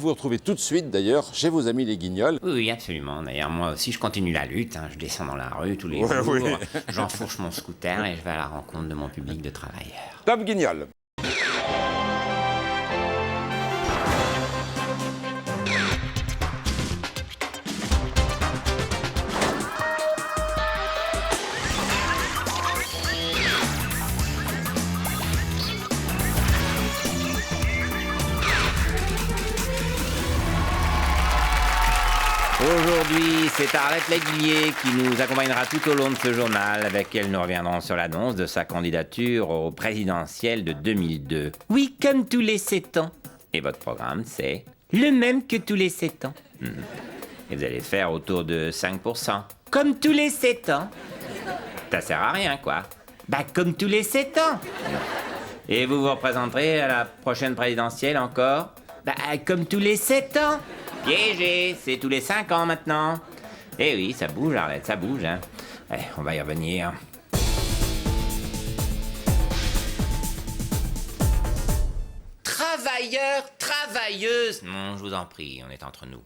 vous retrouver tout de suite, d'ailleurs, chez vos amis les Guignols. Oui, absolument. D'ailleurs, moi aussi, je continue la lutte. Je descends dans la rue tous les jours. Oui. J'enfourche mon scooter et je vais à la rencontre de mon public de travailleurs. Top Guignol. Aujourd'hui, c'est Arlette Laguillier qui nous accompagnera tout au long de ce journal, avec elle nous reviendrons sur l'annonce de sa candidature au présidentiel de 2002. Oui, comme tous les 7 ans. Et votre programme, c'est le même que tous les 7 ans. Et vous allez faire autour de 5%. Comme tous les 7 ans. Ça sert à rien, quoi. Bah, comme tous les 7 ans. Et vous vous représenterez à la prochaine présidentielle encore? Bah, comme tous les 7 ans. Piégé, c'est tous les 5 ans maintenant. Eh oui, ça bouge, Arlette, ça bouge, hein. Allez, on va y revenir. Travailleurs, travailleuses. Non, je vous en prie, on est entre nous.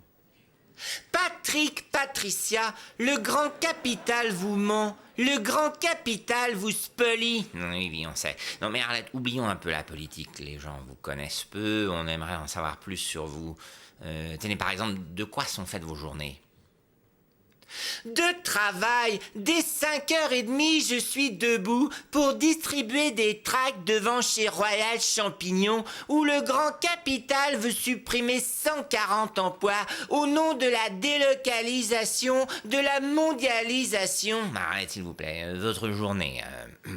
Patrick, Patricia, le grand capital vous ment. Le grand capital vous spolie. Oui, on sait. Non mais Arlette, oublions un peu la politique. Les gens vous connaissent peu, on aimerait en savoir plus sur vous. Tenez, par exemple, de quoi sont faites vos journées? De travail. Dès 5h30, je suis debout pour distribuer des tracts devant chez Royal Champignon où le grand capital veut supprimer 140 emplois au nom de la délocalisation, de la mondialisation. Arrête, s'il vous plaît, votre journée,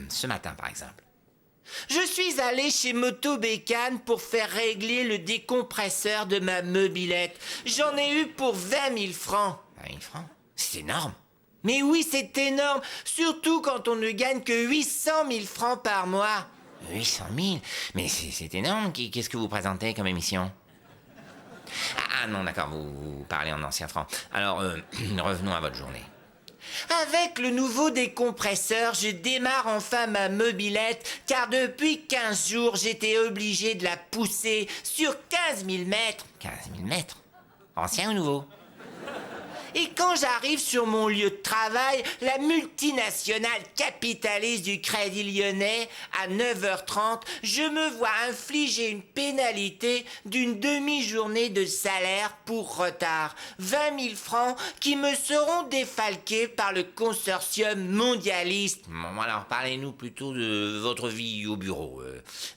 ce matin par exemple. Je suis allé chez Moto Bécane pour faire régler le décompresseur de ma mobilette. J'en ai eu pour 20 000 francs. 20 000 francs? C'est énorme. Mais oui, c'est énorme. Surtout quand on ne gagne que 800 000 francs par mois. 800 000? Mais c'est énorme. Qu'est-ce que vous présentez comme émission? Ah non, d'accord, vous parlez en ancien franc. Alors, revenons à votre journée. Avec le nouveau décompresseur, je démarre enfin ma mobilette, car depuis 15 jours, j'étais obligé de la pousser sur 15 000 mètres. 15 000 mètres? Ancien ou nouveau? Et quand j'arrive sur mon lieu de travail, la multinationale capitaliste du Crédit Lyonnais, à 9h30, je me vois infliger une pénalité d'une demi-journée de salaire pour retard. 20 000 francs qui me seront défalqués par le consortium mondialiste. Bon, alors parlez-nous plutôt de votre vie au bureau,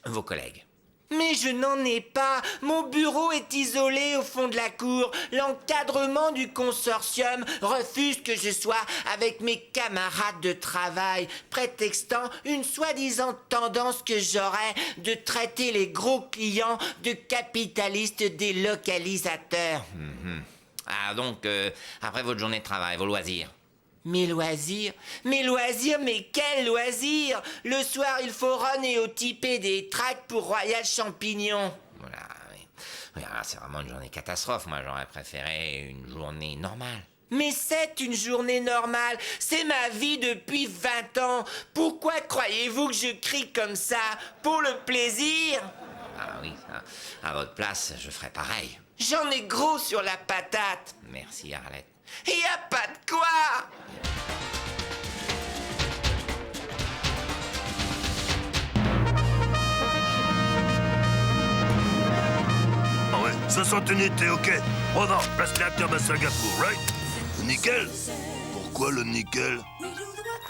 vos collègues. Mais je n'en ai pas. Mon bureau est isolé au fond de la cour. L'encadrement du consortium refuse que je sois avec mes camarades de travail, prétextant une soi-disant tendance que j'aurais de traiter les gros clients de capitalistes délocalisateurs. Ah donc, après votre journée de travail, vos loisirs. Mes loisirs, mais quels loisirs? Le soir, il faut typer des tracts pour Royal Champignon. Voilà, oui, alors, c'est vraiment une journée catastrophe. Moi, j'aurais préféré une journée normale. Mais c'est une journée normale. C'est ma vie depuis 20 ans. Pourquoi croyez-vous que je crie comme ça? Pour le plaisir? Ah oui, à votre place, je ferais pareil. J'en ai gros sur la patate. Merci, Arlette. Y a pas de quoi! Ah ouais, 60 unités, ok. Oh non, place réacteur à Singapour, right? Nickel? Pourquoi le nickel?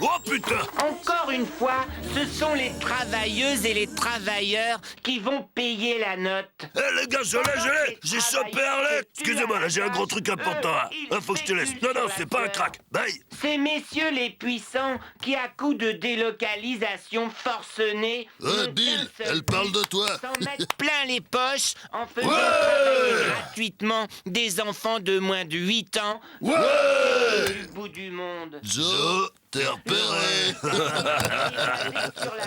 Oh putain! Encore une fois, ce sont les travailleuses et les travailleurs qui vont payer la note. Eh les gars, je l'ai! J'ai chopé Arlette! Excusez-moi, là j'ai un gros truc important. Faut que je te laisse. Non, c'est pas un crack. Bye! Ces messieurs les puissants qui, à coup de délocalisation forcenée... Bill, elle parle de toi. ...s'en mettent plein les poches en faisant Ouais travailler gratuitement des enfants de moins de 8 ans... Ouais! ...du bout du monde. Joe, t'es repéré.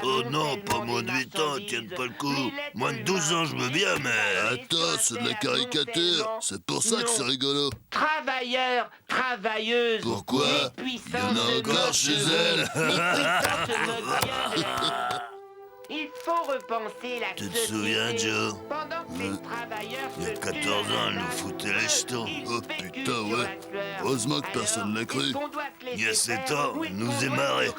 Oh non, pas moins de 8 ans, tiennent pas le coup. Moins de 12 ans, je veux bien, mais... Attends, c'est de la caricature. C'est pour ça que c'est rigolo. Travailleurs, travailleuses... Pourquoi? Les Il y en a encore chez elle. Les puissants se moquent bien de... Il faut repenser la Tu te société. souviens, Joe? Pendant que les travailleurs Il y a se 14 tuent ans, elle la nous foutait les jetons. Oh putain, ouais. Heureusement que personne l'a cru. Il y a 7 ans, elle nous émarrait.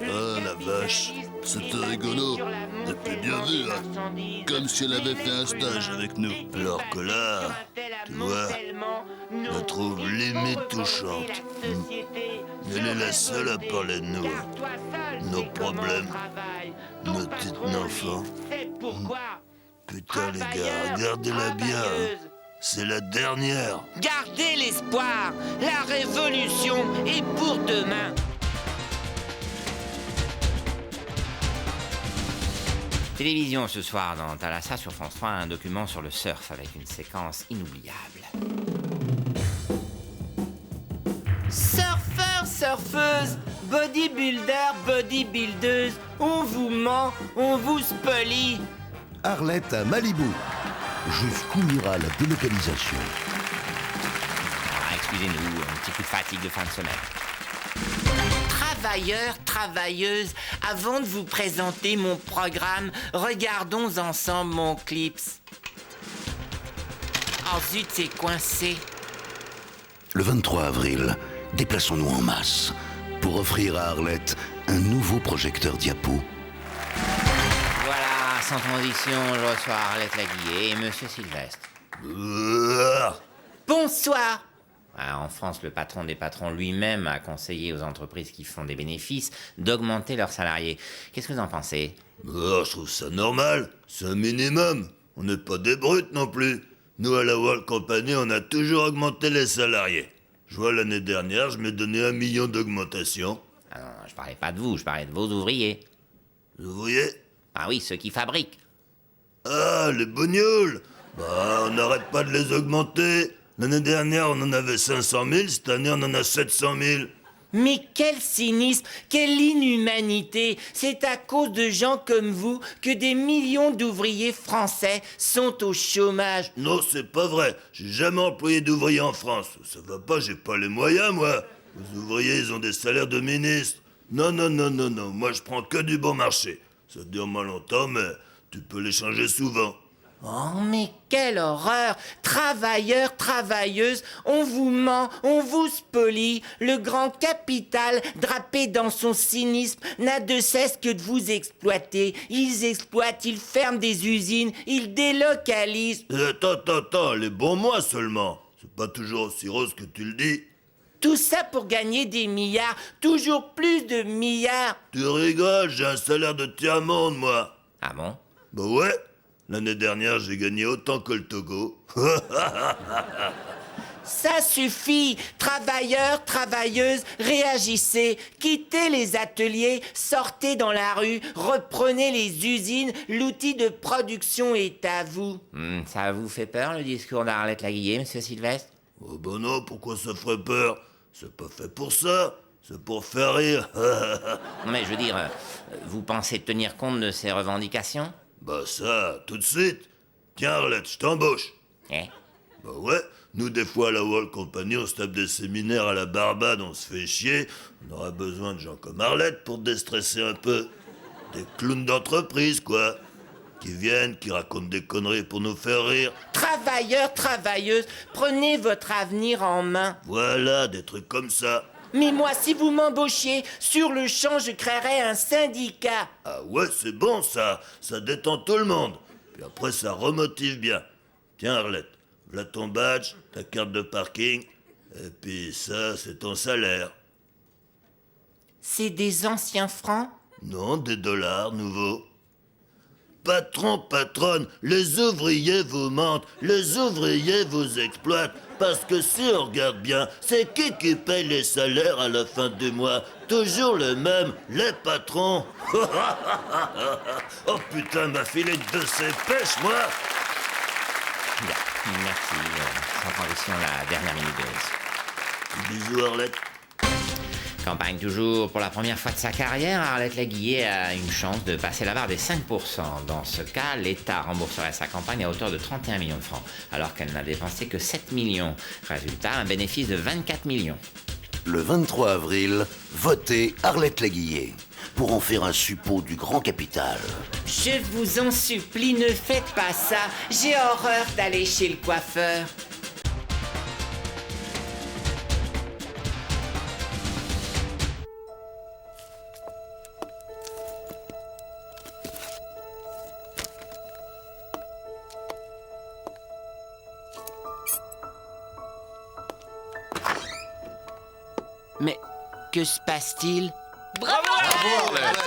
Ah, la vache. C'était rigolo. Et puis bien vu, hein. Comme si elle avait fait un stage avec nous. Alors que là, tu vois, je la trouve limite touchante. Elle est la seule à parler de nous. Nos problèmes, nos petites enfants. Putain, les gars, regardez-la bien. Hein. C'est la dernière. Gardez l'espoir. La révolution est pour demain. Télévision ce soir dans Thalassa sur France 3, un document sur le surf avec une séquence inoubliable. Surfeurs, surfeuses, bodybuilder, bodybuildeuse, on vous ment, on vous spolie. Arlette à Malibu. Jusqu'où ira la délocalisation? Ah, excusez-nous, un petit coup de fatigue de fin de semaine. Travailleurs, travailleuses, avant de vous présenter mon programme, regardons ensemble mon clips. Oh zut, c'est coincé. Le 23 avril, déplaçons-nous en masse pour offrir à Arlette un nouveau projecteur diapo. Voilà, sans transition, je reçois Arlette Laguillet et Monsieur Sylvestre. Bonsoir. Ah, en France, le patron des patrons lui-même a conseillé aux entreprises qui font des bénéfices d'augmenter leurs salariés. Qu'est-ce que vous en pensez? Je trouve ça normal. C'est un minimum. On n'est pas des brutes non plus. Nous, à la World Company, on a toujours augmenté les salariés. Je vois, l'année dernière, je m'ai donné 1 million d'augmentation. Ah non, je parlais pas de vous, je parlais de vos ouvriers. Vous voyez? Ah oui, ceux qui fabriquent. Ah, les bognoules. On n'arrête pas de les augmenter. L'année dernière, on en avait 500 000. Cette année, on en a 700 000. Mais quel cynisme, quelle inhumanité! C'est à cause de gens comme vous que des millions d'ouvriers français sont au chômage. Non, c'est pas vrai. J'ai jamais employé d'ouvriers en France. Ça va pas, j'ai pas les moyens, moi. Les ouvriers, ils ont des salaires de ministre. Non. Moi, je prends que du bon marché. Ça dure moins longtemps, mais tu peux les changer souvent. Oh, mais quelle horreur! Travailleurs, travailleuses, on vous ment, on vous spolie. Le grand capital, drapé dans son cynisme, n'a de cesse que de vous exploiter. Ils exploitent, ils ferment des usines, ils délocalisent. Attends, les bons mois seulement. C'est pas toujours aussi rose que tu le dis. Tout ça pour gagner des milliards, toujours plus de milliards. Tu rigoles, j'ai un salaire de tiers-monde, moi. Ah bon? Bah ouais. L'année dernière, j'ai gagné autant que le Togo. Ça suffit! Travailleurs, travailleuses, réagissez! Quittez les ateliers, sortez dans la rue, reprenez les usines, l'outil de production est à vous. Ça vous fait peur, le discours d'Arlette Laguillet, Monsieur Sylvestre? Oh ben non, pourquoi ça ferait peur? C'est pas fait pour ça, c'est pour faire rire. Non mais je veux dire, vous pensez tenir compte de ces revendications? Bah ça, tout de suite. Tiens Arlette, je t'embauche. Eh? Bah ouais, nous des fois à la World Company, on se tape des séminaires à la Barbade, on se fait chier. On aura besoin de gens comme Arlette pour déstresser un peu. Des clowns d'entreprise, quoi. Qui viennent, qui racontent des conneries pour nous faire rire. Travailleurs, travailleuses, prenez votre avenir en main. Voilà, des trucs comme ça. Mais moi, si vous m'embauchiez, sur le champ, je créerais un syndicat. Ah ouais, c'est bon ça détend tout le monde. Puis après, ça remotive bien. Tiens Arlette, voilà ton badge, ta carte de parking, et puis ça, c'est ton salaire. C'est des anciens francs? Non, des dollars nouveaux. Patron, patronne, les ouvriers vous mentent, les ouvriers vous exploitent. Parce que si on regarde bien, c'est qui paye les salaires à la fin du mois? Toujours le même, les patrons. Oh putain, ma filette de ses pêches, moi. Bien, merci. Sans transition, la dernière minute de Bisous Arlette. campagne toujours. Pour la première fois de sa carrière, Arlette Laguillet a une chance de passer la barre des 5%. Dans ce cas, l'État rembourserait sa campagne à hauteur de 31 millions de francs, alors qu'elle n'a dépensé que 7 millions. Résultat, un bénéfice de 24 millions. Le 23 avril, votez Arlette Laguillet. pour en faire un suppôt du grand capital. Je vous en supplie, ne faites pas ça. J'ai horreur d'aller chez le coiffeur. Mais que se passe-t-il? Bravo Arlette.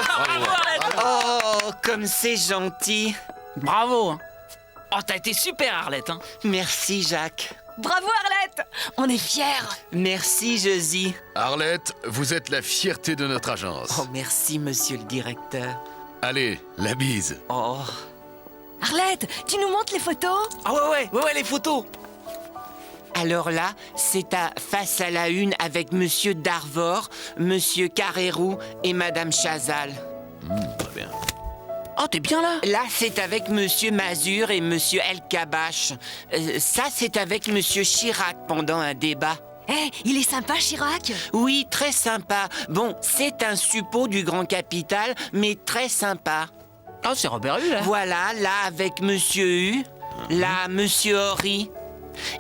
Oh, comme c'est gentil. Bravo hein. Oh, t'as été super Arlette hein. Merci, Jacques. Bravo Arlette! On est fiers! Merci, Josie. Arlette, vous êtes la fierté de notre agence. Oh, merci, monsieur le directeur. Allez, la bise. Oh. Arlette, tu nous montres les photos? Ah ouais, les photos. Alors là, c'est à Face à la Une avec monsieur Darvor, monsieur Carrérou et madame Chazal. Très bien. Oh, t'es bien là? Là, c'est avec monsieur Mazur et monsieur El Kabash. Ça, c'est avec monsieur Chirac pendant un débat. Eh, il est sympa Chirac? Oui, très sympa. Bon, c'est un suppôt du grand capital, mais très sympa. Oh, c'est Robert Hue là. Voilà, là avec monsieur Hu, là monsieur Horry,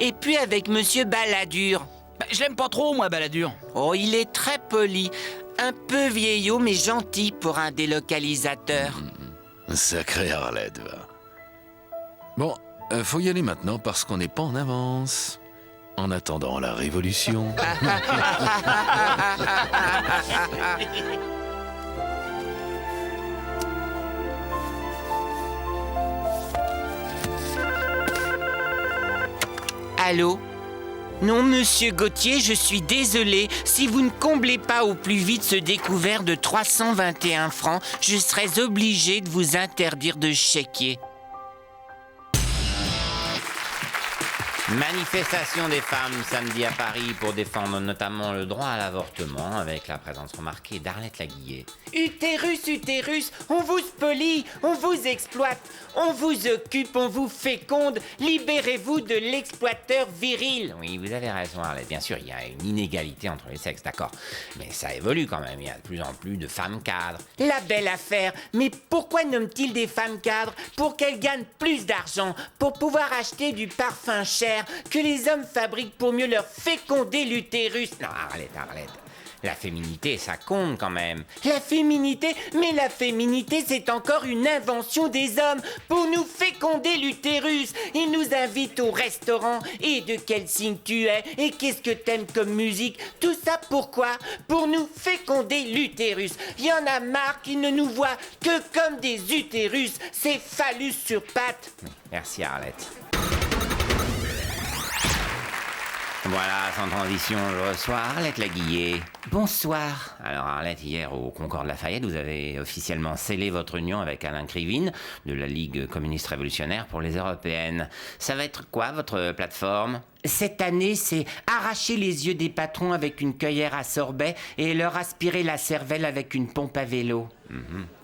et puis avec monsieur Balladur. Bah, je l'aime pas trop moi, Balladur. Oh, il est très poli, un peu vieillot, mais gentil pour un délocalisateur. Sacré Arlette, va. Bon, faut y aller maintenant parce qu'on n'est pas en avance. En attendant la révolution. Allô? Non, monsieur Gauthier, je suis désolé. Si vous ne comblez pas au plus vite ce découvert de 321 francs, je serais obligé de vous interdire de chéquier. Manifestation des femmes samedi à Paris pour défendre notamment le droit à l'avortement avec la présence remarquée d'Arlette Laguillet. Utérus, utérus, on vous spolie, on vous exploite, on vous occupe, on vous féconde, libérez-vous de l'exploiteur viril. Oui, vous avez raison Arlette, bien sûr, il y a une inégalité entre les sexes, d'accord. Mais ça évolue quand même, il y a de plus en plus de femmes cadres. La belle affaire, mais pourquoi nomment-ils des femmes cadres? Pour qu'elles gagnent plus d'argent, pour pouvoir acheter du parfum cher que les hommes fabriquent pour mieux leur féconder l'utérus. Non, Arlette. La féminité, ça compte quand même. La féminité? Mais la féminité, c'est encore une invention des hommes pour nous féconder l'utérus. Ils nous invitent au restaurant. Et de quel signe tu es? Et qu'est-ce que t'aimes comme musique? Tout ça pourquoi? Pour nous féconder l'utérus. Il y en a marre qui ne nous voient que comme des utérus. C'est phallus sur pattes. Merci Arlette. Voilà, sans transition, je reçois Arlette Laguillet. Bonsoir. Alors Arlette, hier au Concorde Lafayette, vous avez officiellement scellé votre union avec Alain Krivine de la Ligue communiste révolutionnaire pour les européennes. Ça va être quoi votre plateforme? Cette année, c'est arracher les yeux des patrons avec une cueillère à sorbet et leur aspirer la cervelle avec une pompe à vélo.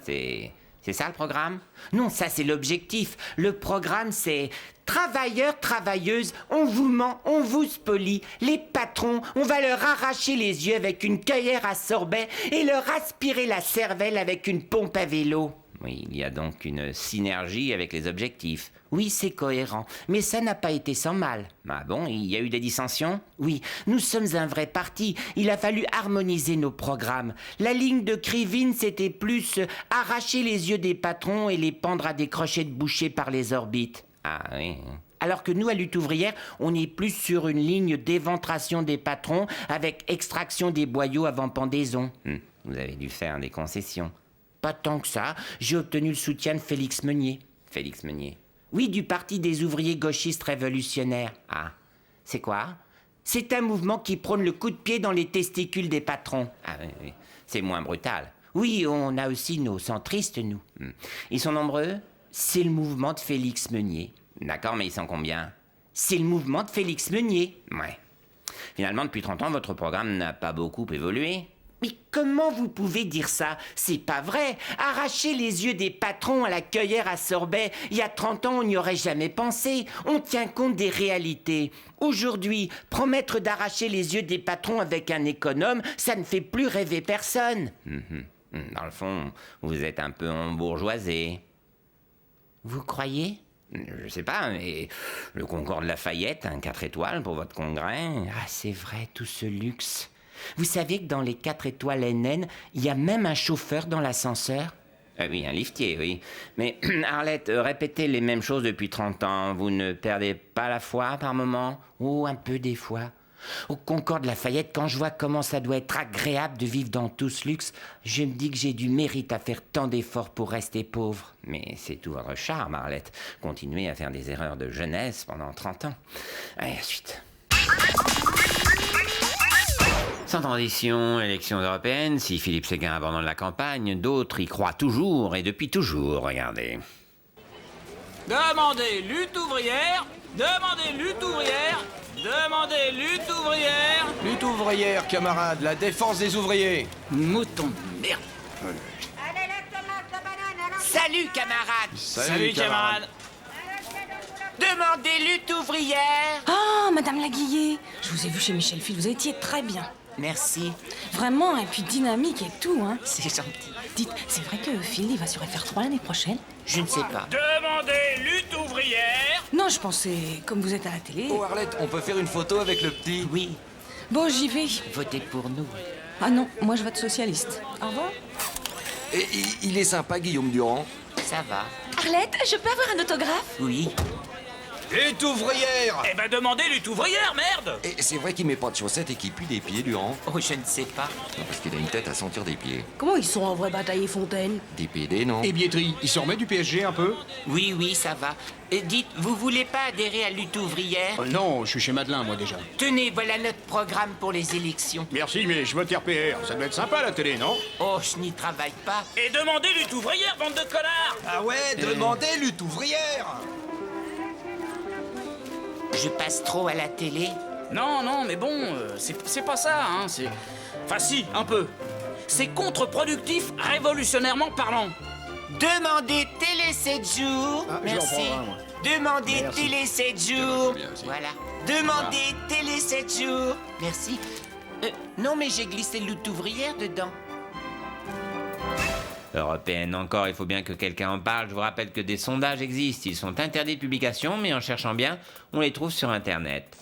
C'est ça le programme? Non, ça c'est l'objectif. Le programme c'est travailleurs, travailleuses, on vous ment, on vous spolie. Les patrons, on va leur arracher les yeux avec une cueillère à sorbet et leur aspirer la cervelle avec une pompe à vélo. Oui, il y a donc une synergie avec les objectifs. Oui, c'est cohérent, mais ça n'a pas été sans mal. Ah bon, il y a eu des dissensions? Oui, nous sommes un vrai parti. Il a fallu harmoniser nos programmes. La ligne de Krivine, c'était plus arracher les yeux des patrons et les pendre à des crochets de boucher par les orbites. Ah oui. Alors que nous, à Lutte ouvrière, on est plus sur une ligne d'éventration des patrons avec extraction des boyaux avant pendaison. Vous avez dû faire des concessions. Pas tant que ça. J'ai obtenu le soutien de Félix Meunier. Félix Meunier? Oui, du Parti des ouvriers gauchistes révolutionnaires. Ah, c'est quoi? C'est un mouvement qui prône le coup de pied dans les testicules des patrons. Ah oui, c'est moins brutal. Oui, on a aussi nos centristes, nous. Ils sont nombreux? C'est le mouvement de Félix Meunier. D'accord, mais ils sont combien? C'est le mouvement de Félix Meunier. Ouais. Finalement, depuis 30 ans, votre programme n'a pas beaucoup évolué. Mais comment vous pouvez dire ça? C'est pas vrai. Arracher les yeux des patrons à la cueillère à sorbet, il y a 30 ans, on n'y aurait jamais pensé. On tient compte des réalités. Aujourd'hui, promettre d'arracher les yeux des patrons avec un économe, ça ne fait plus rêver personne. Dans le fond, vous êtes un peu embourgeoisé. Vous croyez? Je sais pas, mais le Concorde Lafayette, un 4 étoiles pour votre congrès. Ah, c'est vrai, tout ce luxe. Vous savez que dans les 4 étoiles NN, il y a même un chauffeur dans l'ascenseur? Oui, un liftier, oui. Mais Arlette, répétez les mêmes choses depuis 30 ans. Vous ne perdez pas la foi par moment? Oh, un peu des fois. Au Concorde Lafayette, quand je vois comment ça doit être agréable de vivre dans tout ce luxe, je me dis que j'ai du mérite à faire tant d'efforts pour rester pauvre. Mais c'est tout votre charme, Arlette. Continuez à faire des erreurs de jeunesse pendant 30 ans. Allez, ensuite. Sans transition, élections européennes, si Philippe Séguin abandonne la campagne, d'autres y croient toujours et depuis toujours, regardez. Demandez lutte ouvrière, demandez lutte ouvrière, demandez lutte ouvrière. Lutte ouvrière, camarade, la défense des ouvriers. Mouton de merde. Salut, camarades! Salut camarade. Demandez lutte ouvrière! Oh, Madame Laguillet, je vous ai vu chez Michel Phil, vous étiez très bien. Merci, Vraiment, et puis dynamique et tout, hein. c'est gentil. Dites, c'est vrai que Phil, il va sur FR3 l'année prochaine? Je ne sais pas. Demandez lutte ouvrière. Non, je pensais, comme vous êtes à la télé... Oh Arlette, on peut faire une photo avec le petit? Oui, Bon, j'y vais. votez pour nous. Ah non, moi je vote socialiste. Au revoir. Et il est sympa, Guillaume Durand. Ça va? Arlette, je peux avoir un autographe? Oui. Lutte ouvrière. Eh ben demandez lutte ouvrière, merde. Et c'est vrai qu'il met pas de chaussettes et qu'il pue des pieds, Durand. Oh, je ne sais pas. Non, parce qu'il a une tête à sentir des pieds. Comment ils sont en vrai bataille Fontaine? Des PD, non? Et billetterie, il s'en remet du PSG un peu? Oui, oui, ça va. Dites, vous voulez pas adhérer à lutte ouvrière? Non, je suis chez Madelin, moi déjà. Tenez, voilà notre programme pour les élections. Merci, mais je vote RPR. Ça doit être sympa la télé, non? Oh, je n'y travaille pas. Et demandez lutte ouvrière, bande de connards. Ah ouais, demandez lutte ouvrière. Je passe trop à la télé. Non, non, mais bon, c'est pas ça, hein, c'est... Enfin si, un peu. C'est contre-productif, révolutionnairement parlant. Demandez télé 7 jours. Ah, Merci. j'en prends un, moi. Demandez Merci. télé 7 jours. bien aussi. Voilà. Demandez télé 7 jours. Merci. Non, mais j'ai glissé lutte ouvrière dedans. Européenne encore, il faut bien que quelqu'un en parle. Je vous rappelle que des sondages existent. Ils sont interdits de publication, mais en cherchant bien, on les trouve sur Internet.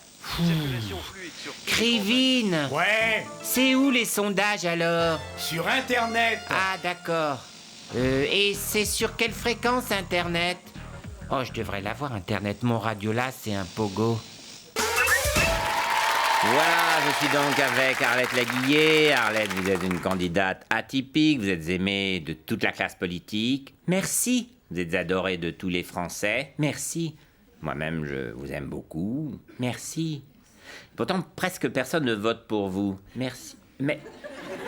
Krivine! Ouais, C'est où les sondages alors? sur Internet. Ah, d'accord. Et c'est sur quelle fréquence Internet? Oh, je devrais l'avoir Internet. Mon radio là, c'est un pogo. Voilà, je suis donc avec Arlette Laguillet. Arlette, vous êtes une candidate atypique, vous êtes aimée de toute la classe politique. Merci. Vous êtes adorée de tous les Français. Merci. Moi-même, je vous aime beaucoup. Merci. Pourtant, presque personne ne vote pour vous. Merci. Mais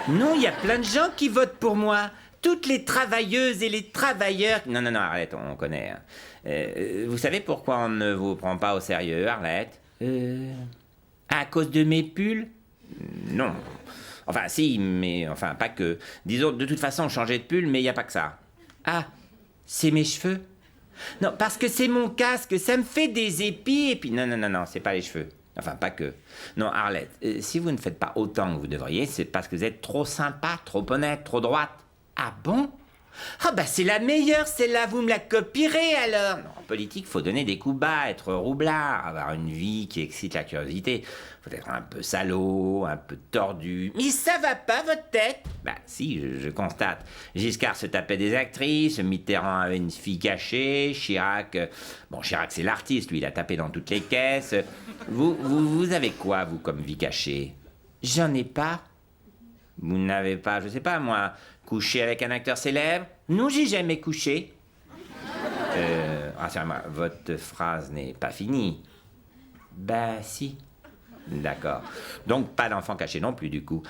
non, il y a plein de gens qui votent pour moi. Toutes les travailleuses et les travailleurs... Non, Arlette, on connaît. Hein. Vous savez pourquoi on ne vous prend pas au sérieux, Arlette? À cause de mes pulls? Non. Enfin, si, mais enfin, pas que. Disons, de toute façon, changer de pull, mais il n'y a pas que ça. Ah, c'est mes cheveux? Non, parce que c'est mon casque, ça me fait des épis, et puis... Non, c'est pas les cheveux. Enfin, pas que. Non, Arlette, si vous ne faites pas autant que vous devriez, c'est parce que vous êtes trop sympa, trop honnête, trop droite. Ah bon? Ah bah c'est la meilleure, celle-là, vous me la copierez alors. Non, en politique, faut donner des coups bas, être roublard, avoir une vie qui excite la curiosité. Faut être un peu salaud, un peu tordu. Mais ça va pas, votre tête? Bah si, je constate. Giscard se tapait des actrices, Mitterrand avait une fille cachée, Chirac... Bon, Chirac c'est l'artiste, lui, il a tapé dans toutes les caisses. Vous avez quoi, vous, comme vie cachée? J'en ai pas. Vous n'avez pas, je sais pas moi, couché avec un acteur célèbre? Non, j'ai jamais couché. Rassurez-moi, votre phrase n'est pas finie. Bah si. D'accord. Donc pas d'enfant caché non plus du coup.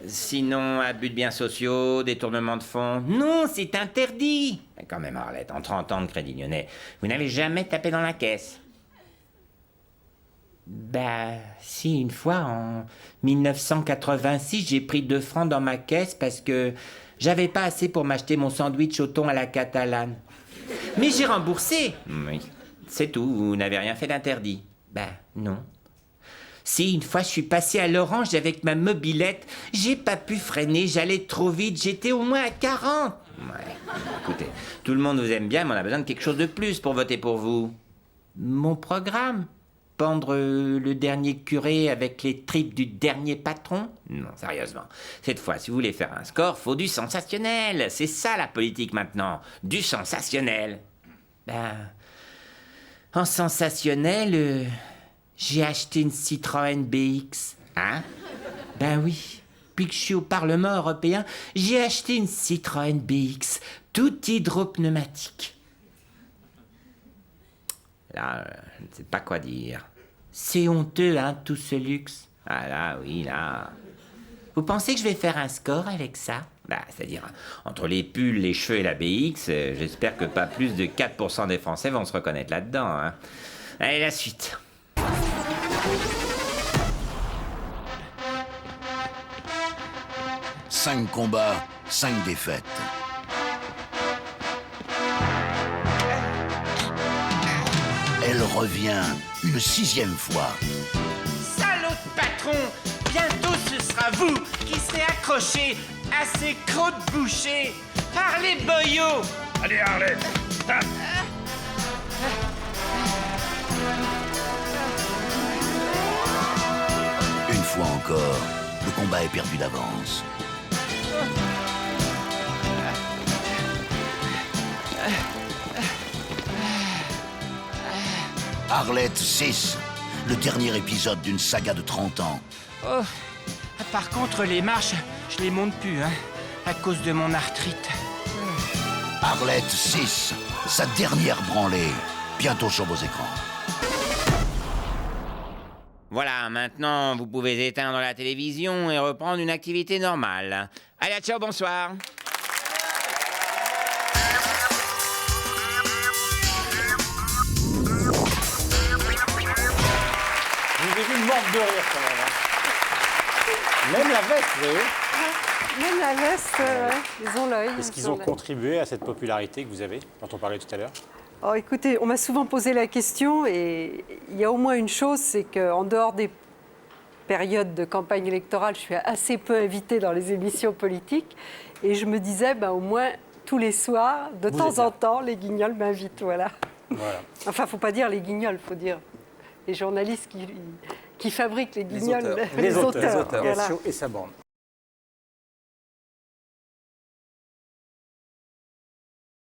Sinon, abus de biens sociaux, détournement de fonds? Non, c'est interdit. Mais quand même, Arlette, en 30 ans de Crédit Lyonnais, vous n'avez jamais tapé dans la caisse? Bah, si, une fois, en 1986, j'ai pris 2 francs dans ma caisse parce que j'avais pas assez pour m'acheter mon sandwich au thon à la catalane. Mais j'ai remboursé. Oui, c'est tout, vous n'avez rien fait d'interdit. Bah, non. Si, une fois, je suis passé à l'orange avec ma mobilette. J'ai pas pu freiner, j'allais trop vite. J'étais au moins à 40. Ouais. Écoutez, tout le monde vous aime bien, mais on a besoin de quelque chose de plus pour voter pour vous. Mon programme? Pendre le dernier curé avec les tripes du dernier patron? Non, sérieusement. Cette fois, si vous voulez faire un score, faut du sensationnel. C'est ça la politique maintenant. Du sensationnel. Ben, en sensationnel, j'ai acheté une Citroën BX. Hein? Ben oui. Depuis que je suis au Parlement européen, j'ai acheté une Citroën BX, toute hydropneumatique. Là, je ne sais pas quoi dire. C'est honteux, hein, tout ce luxe. Ah là, oui, là. Vous pensez que je vais faire un score avec ça? Bah, c'est-à-dire, entre les pulls, les cheveux et la BX, j'espère que pas plus de 4% des Français vont se reconnaître là-dedans, hein. Allez, la suite. 5 combats, 5 défaites. Elle revient une 6e fois. Salaud de patron! Bientôt ce sera vous qui serez accroché à ces crottes bouchées par les boyaux! Allez, Arlette. Une fois encore, le combat est perdu d'avance. Arlette 6, le dernier épisode d'une saga de 30 ans. Oh, par contre, les marches, je les monte plus, hein, à cause de mon arthrite. Arlette 6, sa dernière branlée, bientôt sur vos écrans. Voilà, maintenant, vous pouvez éteindre la télévision et reprendre une activité normale. Allez, ciao, bonsoir. Je vous ai vu morte de rire quand même. Même la veste, vous voyez. Même la veste, ils ont l'œil. Est-ce qu'ils ont contribué à cette popularité que vous avez, dont on parlait tout à l'heure? Oh, écoutez, on m'a souvent posé la question et il y a au moins une chose, c'est qu'en dehors des périodes de campagne électorale, je suis assez peu invitée dans les émissions politiques et je me disais, au moins tous les soirs, de temps en temps, les Guignols m'invitent, voilà. Enfin, faut pas dire les Guignols, faut dire les journalistes qui fabriquent les Guignols, les auteurs. Voilà. Et sa bande.